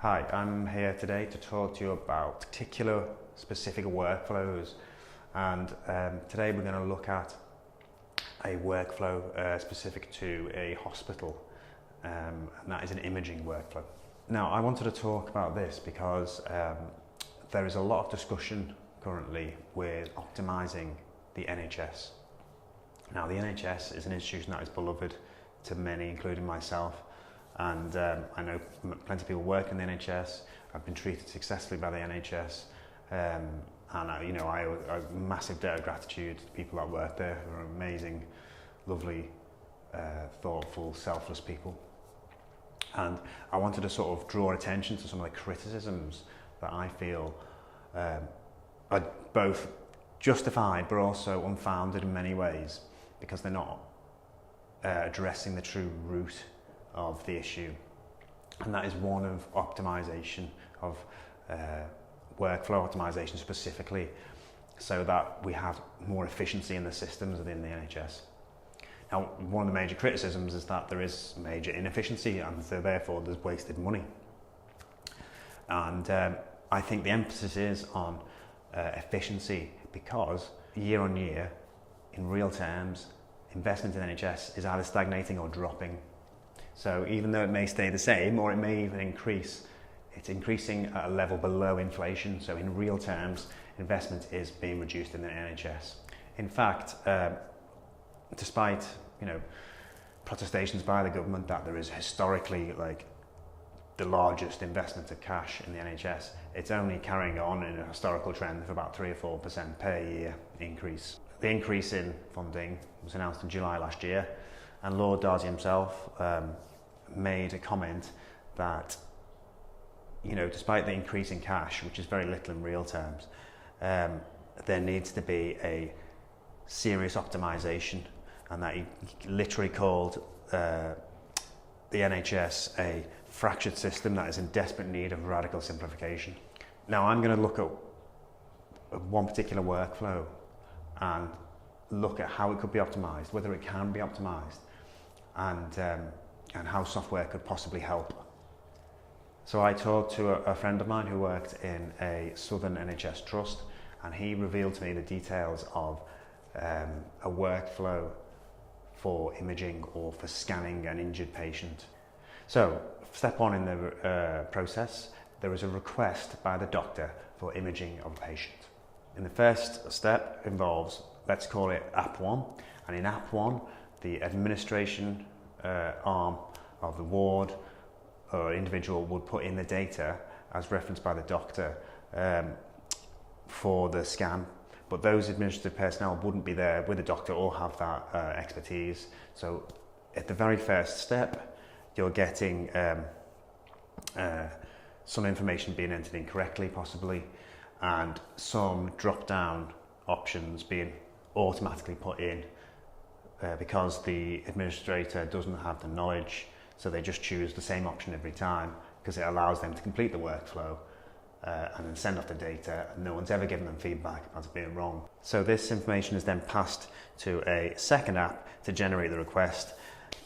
Hi, I'm here today to talk to you about particular specific workflows, and today we're going to look at a workflow specific to a hospital, and that is an imaging workflow. Now, I wanted to talk about this because there is a lot of discussion currently with optimising the NHS. Now, the NHS is an institution that is beloved to many, including myself. And I know plenty of people work in the NHS. I've been treated successfully by the NHS, and I owe a massive debt of gratitude to the people that work there. They're amazing, lovely, thoughtful, selfless people. And I wanted to sort of draw attention to some of the criticisms that I feel are both justified but also unfounded in many ways, because they're not addressing the true root of the issue, and that is one of optimisation, of workflow optimisation specifically, so that we have more efficiency in the systems within the NHS. Now, one of the major criticisms is that there is major inefficiency, and so therefore there's wasted money. And I think the emphasis is on efficiency, because year on year, in real terms, investment in the NHS is either stagnating or dropping. So even though it may stay the same, or it may even increase, it's increasing at a level below inflation. So in real terms, investment is being reduced in the NHS. In fact, despite protestations by the government that there is historically the largest investment of cash in the NHS, it's only carrying on in a historical trend of about 3 or 4% per year increase. The increase in funding was announced in July last year, and Lord Darcy himself made a comment that, despite the increase in cash, which is very little in real terms, there needs to be a serious optimisation, and that he literally called the NHS a fractured system that is in desperate need of radical simplification. Now, I'm going to look at one particular workflow and look at how it could be optimised, whether it can be optimised, and how software could possibly help. So I talked to a friend of mine who worked in a southern NHS trust, and he revealed to me the details of a workflow for imaging or for scanning an injured patient. So step one in the process, there is a request by the doctor for imaging of a patient. And the first step involves, let's call it App 1, and in App 1, the administration arm of the ward or individual would put in the data as referenced by the doctor for the scan, but those administrative personnel wouldn't be there with the doctor or have that expertise. So at the very first step, you're getting some information being entered incorrectly possibly, and some drop-down options being automatically put in because the administrator doesn't have the knowledge, so they just choose the same option every time because it allows them to complete the workflow and then send off the data, and no one's ever given them feedback about it being wrong. So this information is then passed to a second app to generate the request,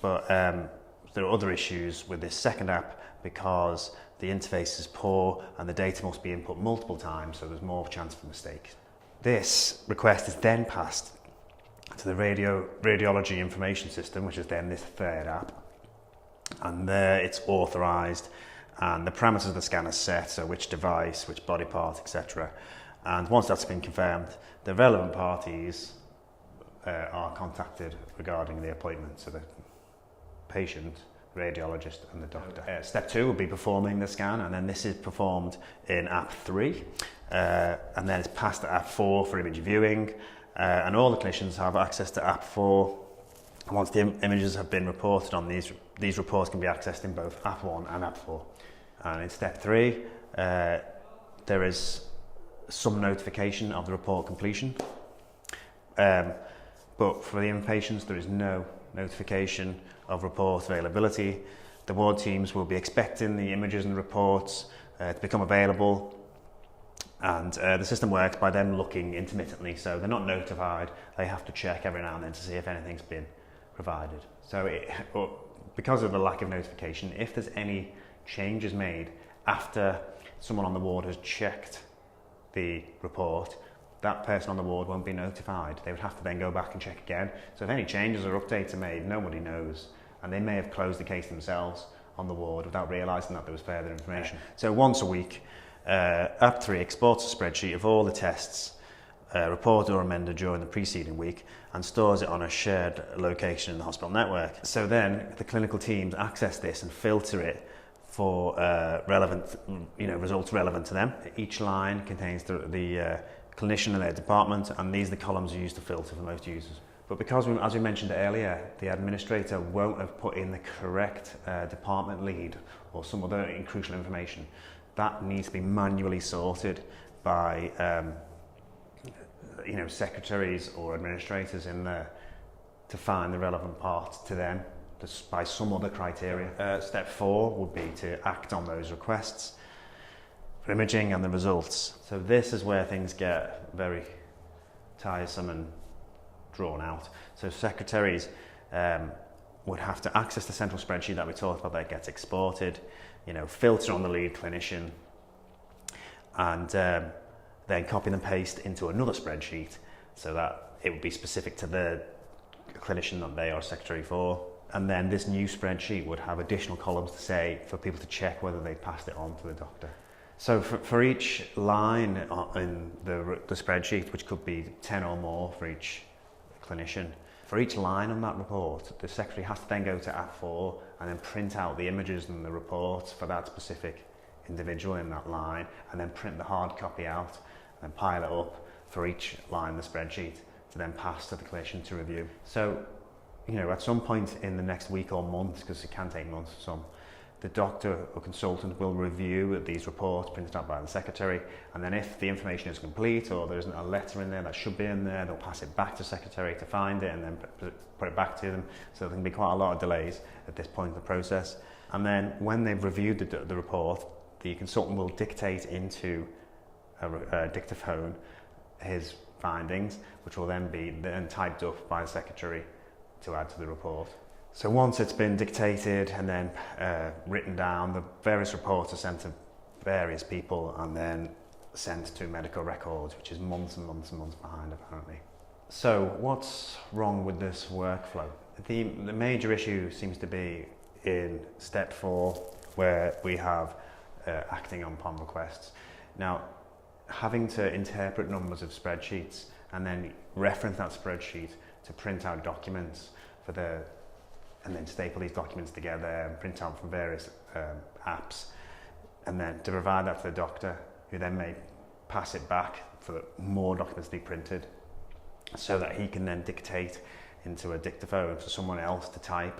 but there are other issues with this second app because the interface is poor and the data must be input multiple times, so there's more chance for mistakes. This request is then passed to the radiology information system, which is then this third app, and there it's authorised and the parameters of the scan are set, so which device, which body part, etc. And once that's been confirmed, the relevant parties are contacted regarding the appointment, so the patient, radiologist and the doctor. Step 2 will be performing the scan, and then this is performed in App 3, and then it's passed to App 4 for image viewing, and all the clinicians have access to App 4. Once the images have been reported on, these reports can be accessed in both App 1 and App 4. And in Step 3, there is some notification of the report completion, but for the inpatients there is no notification of report availability. The ward teams will be expecting the images and reports to become available, and the system works by them looking intermittently, so they're not notified. They have to check every now and then to see if anything's been provided. So because of the lack of notification, if there's any changes made after someone on the ward has checked the report, that person on the ward won't be notified. They would have to then go back and check again. So if any changes or updates are made, nobody knows. And they may have closed the case themselves on the ward without realising that there was further information. So once a week, App 3 exports a spreadsheet of all the tests reported or amended during the preceding week and stores it on a shared location in the hospital network. So then the clinical teams access this and filter it for relevant, results relevant to them. Each line contains the clinician and their department, and these are the columns used to filter for most users. But because, as we mentioned earlier, the administrator won't have put in the correct department lead or some other crucial information, that needs to be manually sorted by secretaries or administrators in there to find the relevant parts to them by some other criteria. Step 4 would be to act on those requests for imaging and the results. So this is where things get very tiresome and drawn out. So secretaries would have to access the central spreadsheet that we talked about that gets exported, filter on the lead clinician, and then copy and paste into another spreadsheet so that it would be specific to the clinician that they are secretary for. And then this new spreadsheet would have additional columns to say for people to check whether they passed it on to the doctor. So for each line in the spreadsheet, which could be 10 or more for each clinician, for each line on that report, the secretary has to then go to App 4 and then print out the images and the reports for that specific individual in that line, and then print the hard copy out and pile it up for each line in the spreadsheet to then pass to the clinician to review. So, at some point in the next week or month, because it can take months, the doctor or consultant will review these reports printed out by the secretary, and then if the information is complete or there isn't a letter in there that should be in there, they'll pass it back to secretary to find it and then put it back to them. So there can be quite a lot of delays at this point in the process. And then when they've reviewed the report, the consultant will dictate into a dictaphone his findings, which will then be typed up by the secretary to add to the report. So once it's been dictated and then written down, the various reports are sent to various people and then sent to medical records, which is months and months and months behind apparently. So what's wrong with this workflow? The major issue seems to be in step 4, where we have acting upon requests. Now, having to interpret numbers of spreadsheets and then reference that spreadsheet to print out documents and then staple these documents together and print out from various apps, and then to provide that to the doctor, who then may pass it back for more documents to be printed, so that he can then dictate into a dictaphone for someone else to type.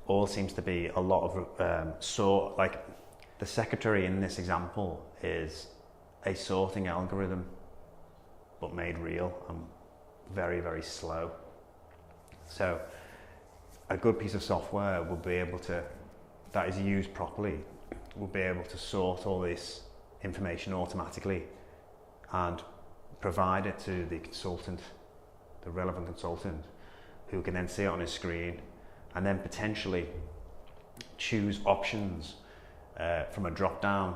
All seems to be a lot of like the secretary in this example is a sorting algorithm, but made real and very, very slow. So a good piece of software will be able to, that is used properly, will be able to sort all this information automatically and provide it to the consultant, the relevant consultant, who can then see it on his screen and then potentially choose options from a drop down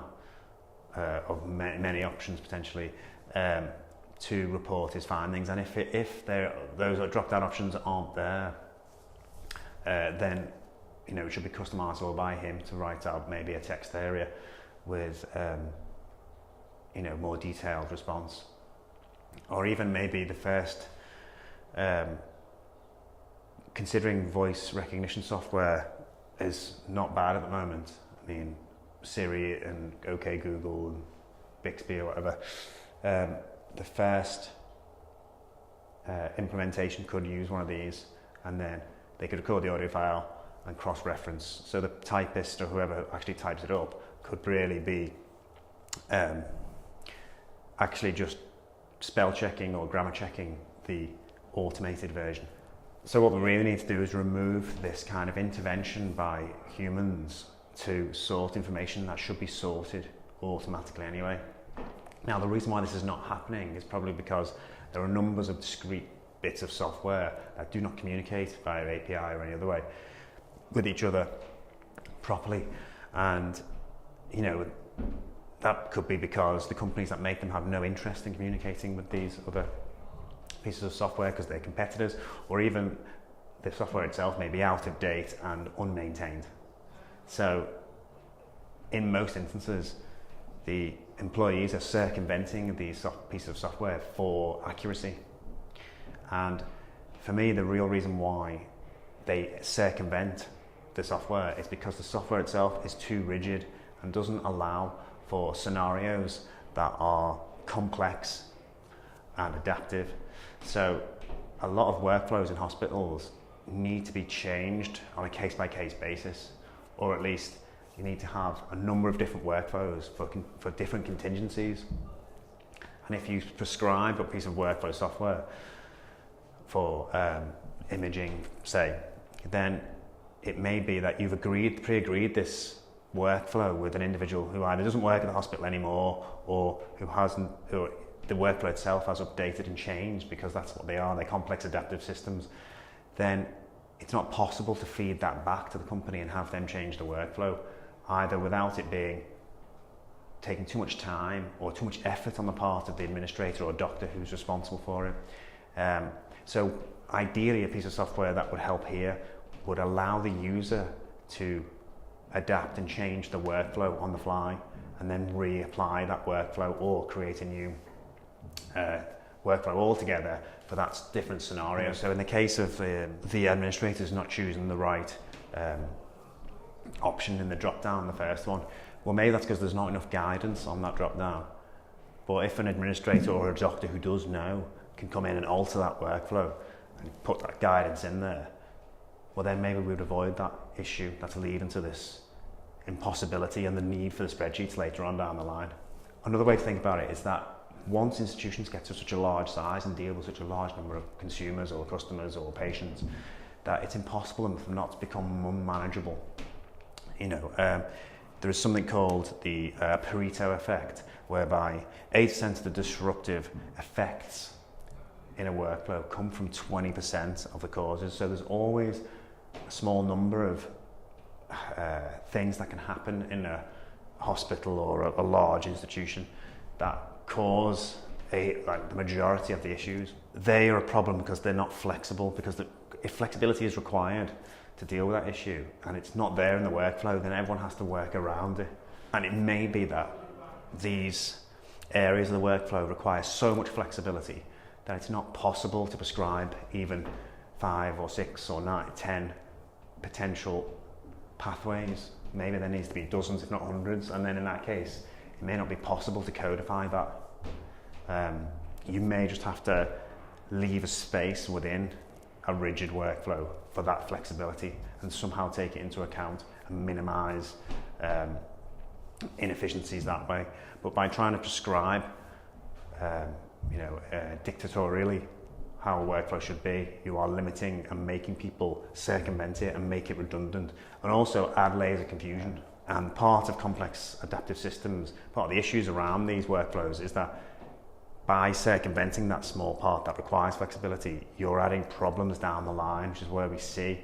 of many options potentially to report his findings. And if those drop down options aren't there, then it should be customizable by him to write out maybe a text area with more detailed response, or even maybe the first considering voice recognition software is not bad at the moment. I mean, Siri and OK Google and Bixby or whatever, the first implementation could use one of these, and then they could record the audio file and cross-reference. So the typist or whoever actually types it up could really be actually just spell checking or grammar checking the automated version. So what we really need to do is remove this kind of intervention by humans to sort information that should be sorted automatically anyway. Now, the reason why this is not happening is probably because there are numbers of discrete bits of software that do not communicate via API or any other way with each other properly. And that could be because the companies that make them have no interest in communicating with these other pieces of software because they're competitors, or even the software itself may be out of date and unmaintained. So in most instances, the employees are circumventing these pieces of software for accuracy. And for me, the real reason why they circumvent the software is because the software itself is too rigid and doesn't allow for scenarios that are complex and adaptive. So a lot of workflows in hospitals need to be changed on a case-by-case basis, or at least you need to have a number of different workflows for different contingencies. And if you prescribe a piece of workflow software for imaging, say, then it may be that you've pre-agreed this workflow with an individual who either doesn't work at the hospital anymore, or who the workflow itself has updated and changed, because that's what they are, they're complex adaptive systems. Then it's not possible to feed that back to the company and have them change the workflow, either without it being taking too much time or too much effort on the part of the administrator or doctor who's responsible for it. So ideally, a piece of software that would help here would allow the user to adapt and change the workflow on the fly, and then reapply that workflow or create a new workflow altogether for that different scenario. So in the case of the administrators not choosing the right option in the drop down, the first one, well, maybe that's because there's not enough guidance on that drop down. But if an administrator or a doctor who does know can come in and alter that workflow and put that guidance in there, well, then maybe we would avoid that issue that's leading to this impossibility and the need for the spreadsheets later on down the line. Another way to think about it is that once institutions get to such a large size and deal with such a large number of consumers or customers or patients, that it's impossible for them not to become unmanageable. There is something called the Pareto effect, whereby 8% of the disruptive effects in a workflow come from 20% of the causes. So there's always a small number of things that can happen in a hospital or a large institution that cause the majority of the issues. They are a problem because they're not flexible, because if flexibility is required to deal with that issue and it's not there in the workflow, then everyone has to work around it. And it may be that these areas of the workflow require so much flexibility that it's not possible to prescribe even 5 or 6 or 9, 10 potential pathways. Maybe there needs to be dozens, if not hundreds, and then in that case, it may not be possible to codify that. You may just have to leave a space within a rigid workflow for that flexibility and somehow take it into account and minimize inefficiencies that way. But by trying to prescribe dictatorially how a workflow should be, you are limiting and making people circumvent it and make it redundant, and also add layers of confusion. And part of complex adaptive systems, part of the issues around these workflows is that by circumventing that small part that requires flexibility, you're adding problems down the line, which is where we see,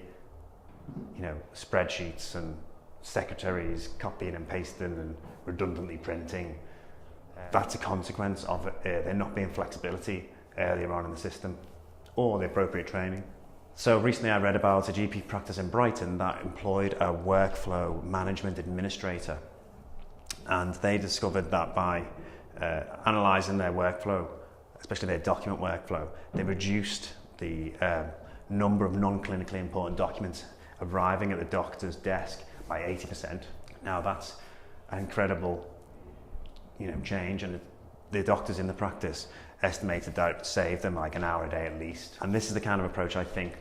spreadsheets and secretaries copying and pasting and redundantly printing. That's a consequence of there not being flexibility earlier on in the system or the appropriate training. So recently I read about a GP practice in Brighton that employed a workflow management administrator, and they discovered that by analysing their workflow, especially their document workflow, they reduced the number of non-clinically important documents arriving at the doctor's desk by 80%. Now that's an incredible change, and the doctors in the practice estimated that it would save them like an hour a day at least. And this is the kind of approach I think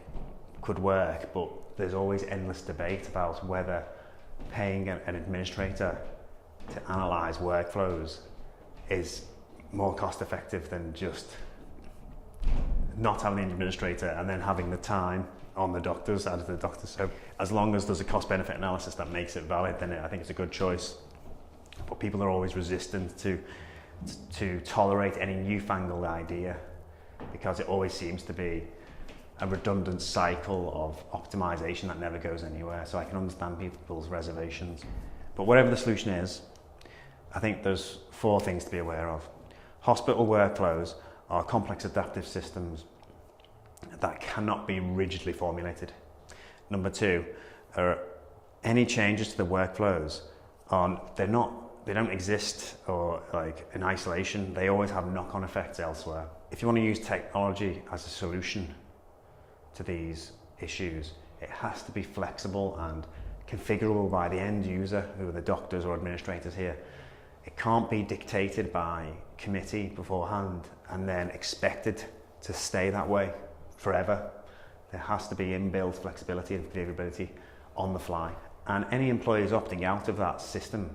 could work, but there's always endless debate about whether paying an administrator to analyse workflows is more cost effective than just not having an administrator and then having the time on the doctors as the doctors. So as long as there's a cost benefit analysis that makes it valid, then I think it's a good choice. But people are always resistant to tolerate any newfangled idea, because it always seems to be a redundant cycle of optimisation that never goes anywhere. So I can understand people's reservations. But whatever the solution is, I think there's 4 things to be aware of. Hospital workflows are complex adaptive systems that cannot be rigidly formulated. Number 2, any changes to the workflows they don't exist or like in isolation. They always have knock-on effects elsewhere. If you want to use technology as a solution to these issues, it has to be flexible and configurable by the end user, who are the doctors or administrators here. It can't be dictated by committee beforehand and then expected to stay that way forever. There has to be inbuilt flexibility and configurability on the fly. And any employees opting out of that system,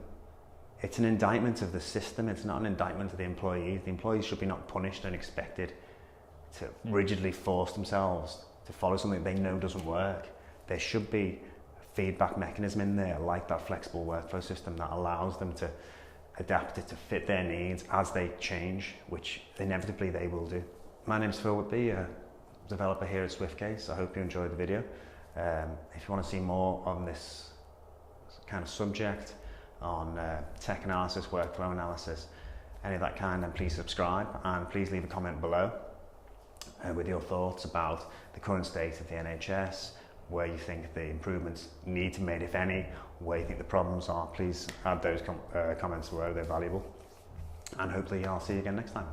it's an indictment of the system, it's not an indictment of the employees. The employees should be not punished and expected to rigidly force themselves to follow something they know doesn't work. There should be a feedback mechanism in there, like that flexible workflow system, that allows them to adapt it to fit their needs as they change, which inevitably they will do. My name's Phil Whitby, a developer here at SwiftCase. I hope you enjoyed the video. If you want to see more on this kind of subject, on tech analysis, workflow analysis, any of that kind, then please subscribe and please leave a comment below with your thoughts about the current state of the NHS, where you think the improvements need to be made, if any, where you think the problems are. Please add those comments below, they're valuable. And hopefully I'll see you again next time.